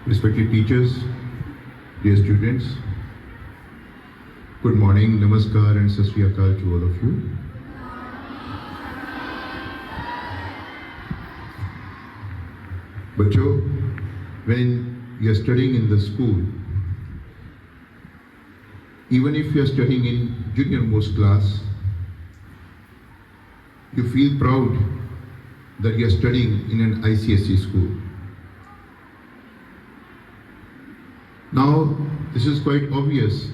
Respected teachers, dear students, good morning, namaskar and sat sri akal to all of you. Bachcho, when you are studying in the school, even if you are studying in junior most class, you feel proud that you are studying in an ICSE school. Now, this is quite obvious.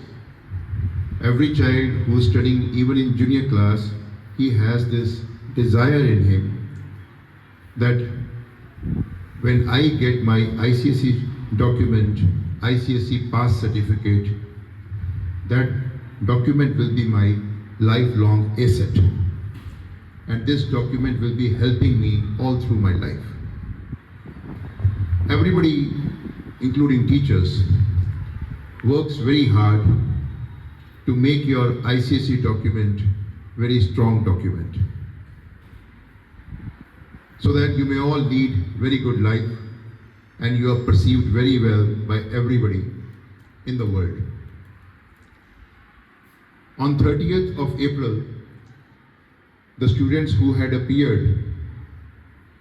Every child who is studying even in junior class, he has this desire in him that when I get my ICSE document, ICSE pass certificate, that document will be my lifelong asset. And this document will be helping me all through my life. Everybody, including teachers, works very hard to make your ICSE document very strong document, so that you may all lead very good life and you are perceived very well by everybody in the world. On 30th of April, the students who had appeared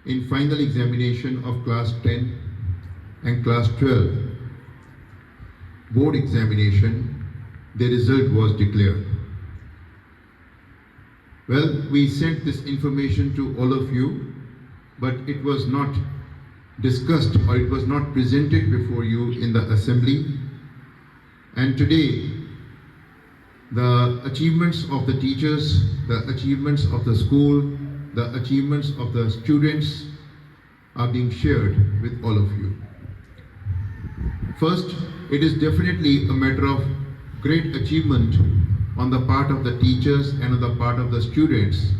in final examination of class 10 and class 12 board examination, the result was declared. Well, we sent this information to all of you, but it was not discussed or it was not presented before you in the assembly. And today, the achievements of the teachers, the achievements of the school, the achievements of the students are being shared with all of you. First, it is definitely a matter of great achievement on the part of the teachers and on the part of the students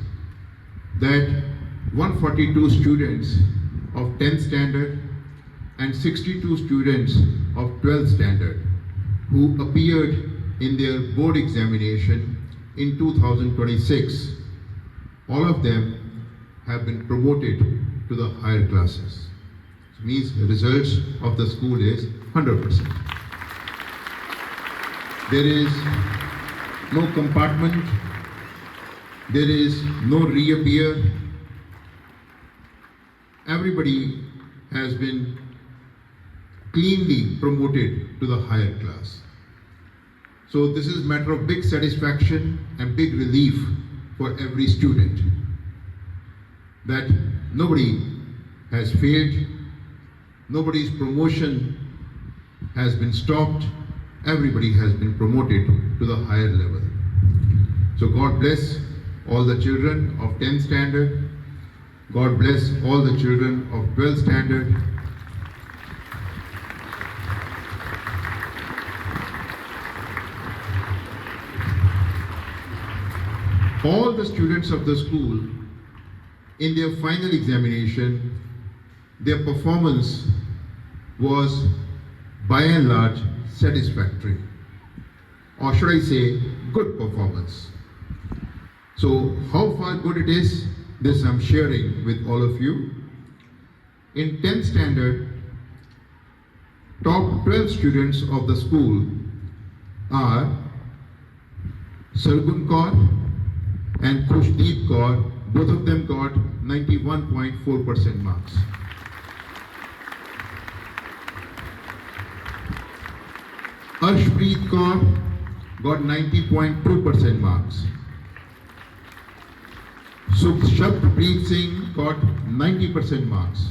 that 142 students of 10th standard and 62 students of 12th standard who appeared in their board examination in 2026, all of them have been promoted to the higher classes. It means the results of the school is 100%. There is no compartment, there is no reappear. Everybody has been cleanly promoted to the higher class. So this is a matter of big satisfaction and big relief for every student that nobody has failed, nobody's promotion has been stopped, everybody has been promoted to the higher level. So God bless all the children of 10th standard, God bless all the children of 12th standard. All the students of the school, in their final examination, their performance was by and large satisfactory, or should I say good performance. So how far good it is, this I'm sharing with all of you. In 10th standard, top 12 students of the school are Sargun Kaur and Khushdeep Kaur. Both of them got 91.4% marks. Arshpreet Kaur got 90.2% marks. Shabpreet Singh got 90% marks.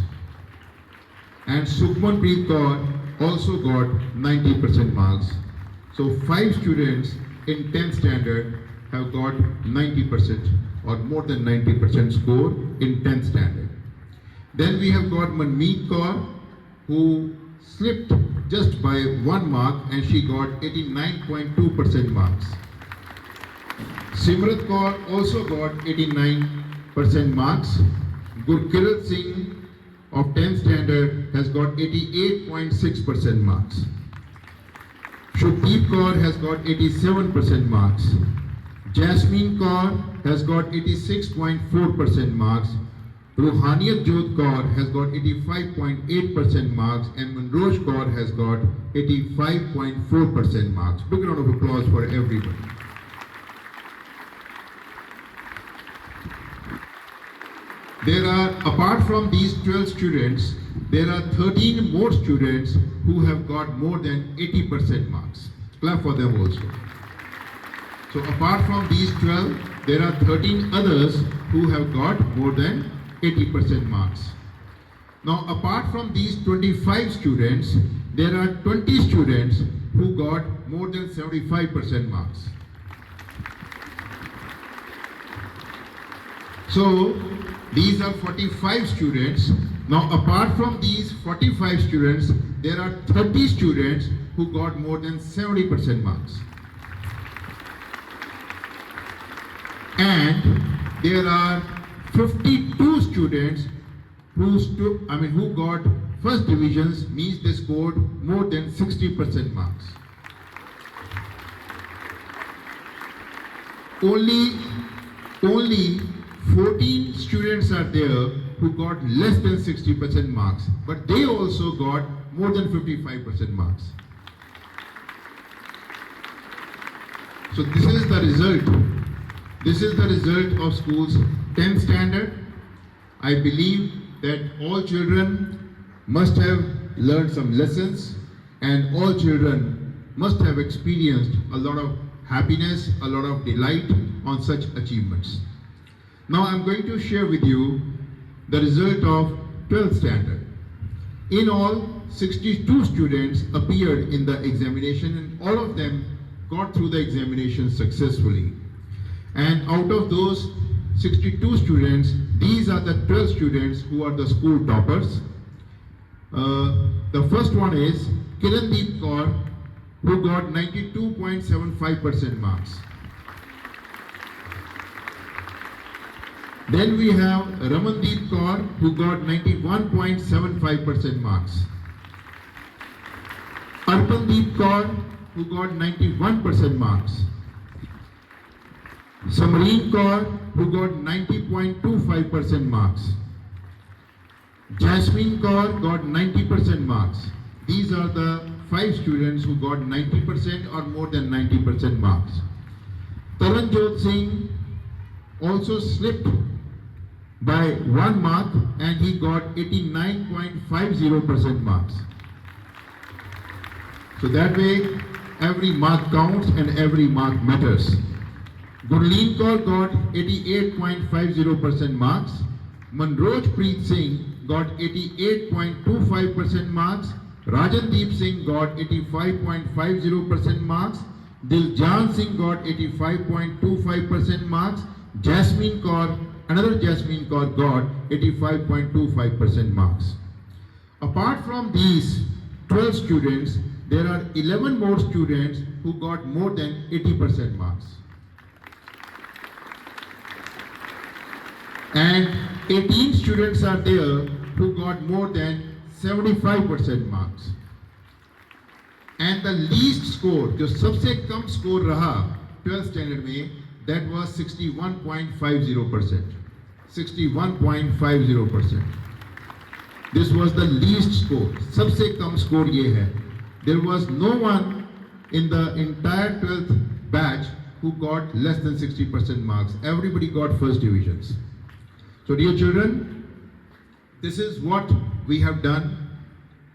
And Sukhmanpreet Kaur also got 90% marks. So 5 students in 10th standard have got 90% or more than 90% score in 10th standard. Then we have got Manmeet Kaur, who slipped just by 1 mark and she got 89.2% marks. Simrat Kaur also got 89% marks. Gurkirat Singh of 10th standard has got 88.6% marks. Shubdeep Kaur has got 87% marks. Jasmine Kaur has got 86.4% marks. Ruhaniyat Jodh Kaur has got 85.8% marks and Manroj Kaur has got 85.4% marks. Big round of applause for everybody. There are, apart from these 12 students, there are 13 more students who have got more than 80% marks. Clap for them also. So apart from these 12, there are 13 others who have got more than 80% marks. Now apart from these 25 students, there are 20 students who got more than 75% marks. So these are 45 students. Now apart from these 45 students, there are 30 students who got more than 70% marks. And there are 52 students who got first divisions, means they scored more than 60% marks. Only 14 students are there who got less than 60% marks, but they also got more than 55% marks. So this is the result. This is the result of school's 10th standard. I believe that all children must have learned some lessons and all children must have experienced a lot of happiness, a lot of delight on such achievements. Now I'm going to share with you the result of 12th standard. In all, 62 students appeared in the examination and all of them got through the examination successfully. And out of those 62 students, these are the 12 students who are the school toppers. The first one is Kirandeep Kaur, who got 92.75% marks. Then we have Ramandeep Kaur, who got 91.75% marks. Arpandeep Kaur, who got 91% marks. Samreen Kaur, who got 90.25% marks. Jasmine Kaur got 90% marks. These are the 5 students who got 90% or more than 90% marks. Taranjot Singh also slipped by 1 mark and he got 89.50% marks. So that way every mark counts and every mark matters. Gurleen Kaur got 88.50% marks. Manroj Preet Singh got 88.25% marks. Rajandeep Singh got 85.50% marks. Diljan Singh got 85.25% marks. Jasmine Kaur, another Jasmine Kaur got 85.25% marks. Apart from these 12 students, there are 11 more students who got more than 80% marks. And 18 students are there who got more than 75% marks. And the least score, जो सबसे कम score रहा 12th standard में, that was 61.50%. 61.50%. This was the least score. सबसे कम score ये है. There was no one in the entire 12th batch who got less than 60% marks. Everybody got first divisions. So dear children, this is what we have done,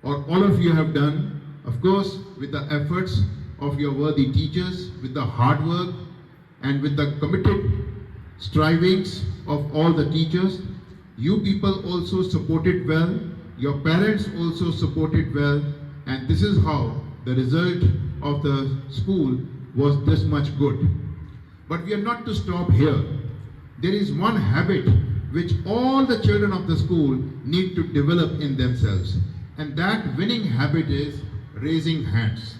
or all of you have done, of course, with the efforts of your worthy teachers, with the hard work, and with the committed strivings of all the teachers. You people also supported well, your parents also supported well, and this is how the result of the school was this much good. But we are not to stop here. There is one habit which all the children of the school need to develop in themselves. And that winning habit is raising hands.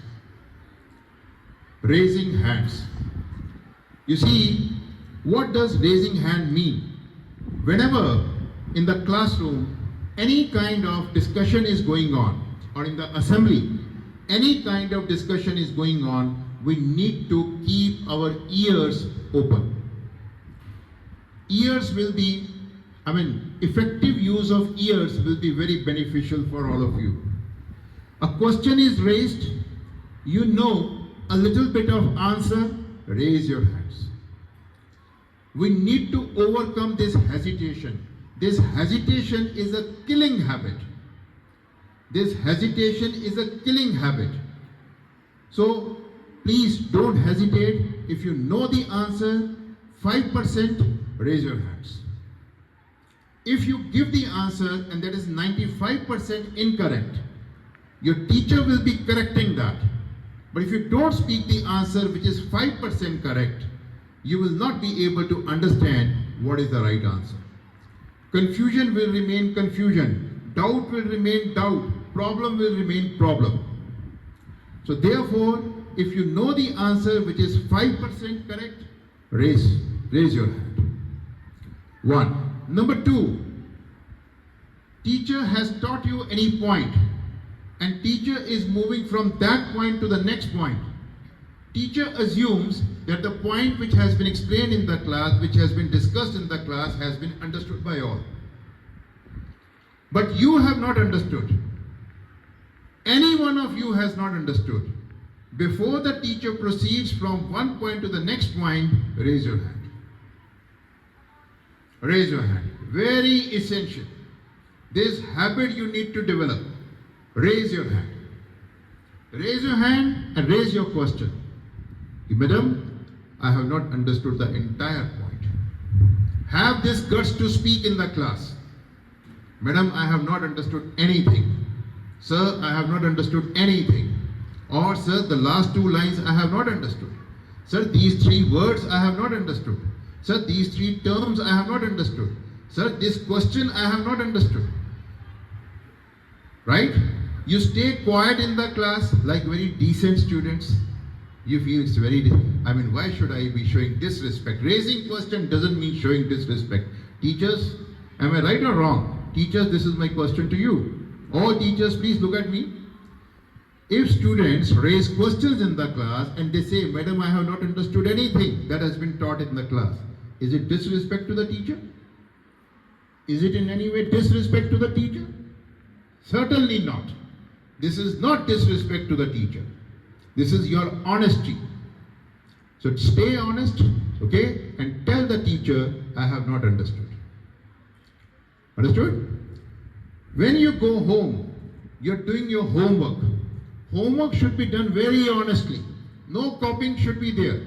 Raising hands. You see, what does raising hand mean? Whenever in the classroom any kind of discussion is going on, or in the assembly, any kind of discussion is going on, we need to keep our ears open. Ears will be effective use of ears will be very beneficial for all of you. A question is raised, you know a little bit of answer, raise your hands. We need to overcome this hesitation. This hesitation is a killing habit. This hesitation is a killing habit. So please don't hesitate. If you know the answer, 5%, raise your hands. If you give the answer and that is 95% incorrect, your teacher will be correcting that. But if you don't speak the answer which is 5% correct, you will not be able to understand what is the right answer. Confusion will remain confusion. Doubt will remain doubt. Problem will remain problem. So therefore, if you know the answer which is 5% correct, raise your hand. 1. Number 2, teacher has taught you any point and teacher is moving from that point to the next point. Teacher assumes that the point which has been explained in the class, which has been discussed in the class, has been understood by all. But you have not understood. Any one of you has not understood. Before the teacher proceeds from one point to the next point, raise your hand. Raise your hand. Very essential. This habit you need to develop. Raise your hand. Raise your hand and raise your question. Madam, I have not understood the entire point. Have this guts to speak in the class. Madam, I have not understood anything. Sir, I have not understood anything. Or sir, the last 2 lines I have not understood. Sir, these 3 words I have not understood. Sir, these 3 terms I have not understood. Sir, this question I have not understood. Right? You stay quiet in the class like very decent students. You feel it's very, why should I be showing disrespect? Raising question doesn't mean showing disrespect. Teachers, am I right or wrong? Teachers, this is my question to you. All teachers, please look at me. If students raise questions in the class and they say, Madam, I have not understood anything that has been taught in the class, is it disrespect to the teacher? Is it in any way disrespect to the teacher? Certainly not. This is not disrespect to the teacher. This is your honesty. So stay honest, okay? And tell the teacher, I have not understood. Understood? When you go home, you're doing your homework. Homework should be done very honestly. No copying should be there.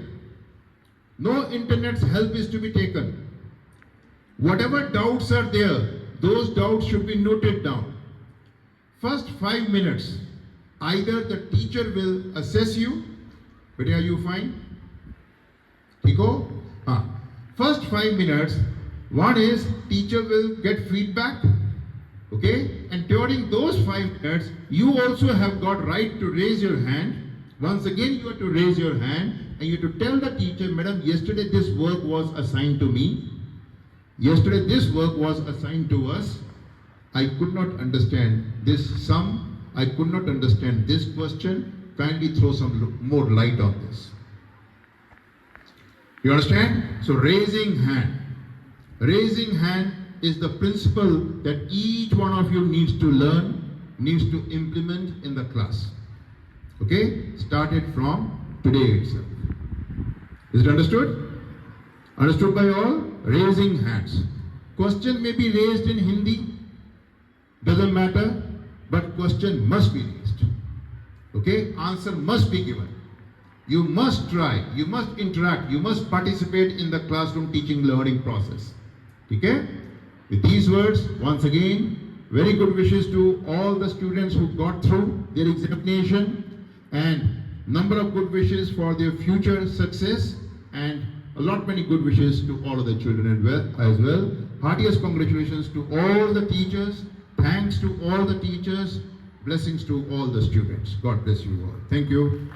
No internet's help is to be taken. Whatever doubts are there, those doubts should be noted down. First 5 minutes, either the teacher will assess you, but are you fine? Tiko? First 5 minutes, one is teacher will get feedback, okay? And during those 5 minutes, you also have got right to raise your hand. Once again, you have to raise your hand and you have to tell the teacher, Madam, yesterday this work was assigned to me. Yesterday this work was assigned to us. I could not understand this sum. I could not understand this question. Kindly throw some more light on this. You understand? So raising hand. Raising hand is the principle that each one of you needs to learn, needs to implement in the class. Okay? Started from today itself. Is it understood? Understood by all? Raising hands. Question may be raised in Hindi. Doesn't matter. But question must be raised. Okay? Answer must be given. You must try. You must interact. You must participate in the classroom teaching learning process. Okay? With these words, once again, very good wishes to all the students who got through their examination and number of good wishes for their future success and a lot many good wishes to all of the children as well. Heartiest congratulations to all the teachers. Thanks to all the teachers. Blessings to all the students. God bless you all. Thank you.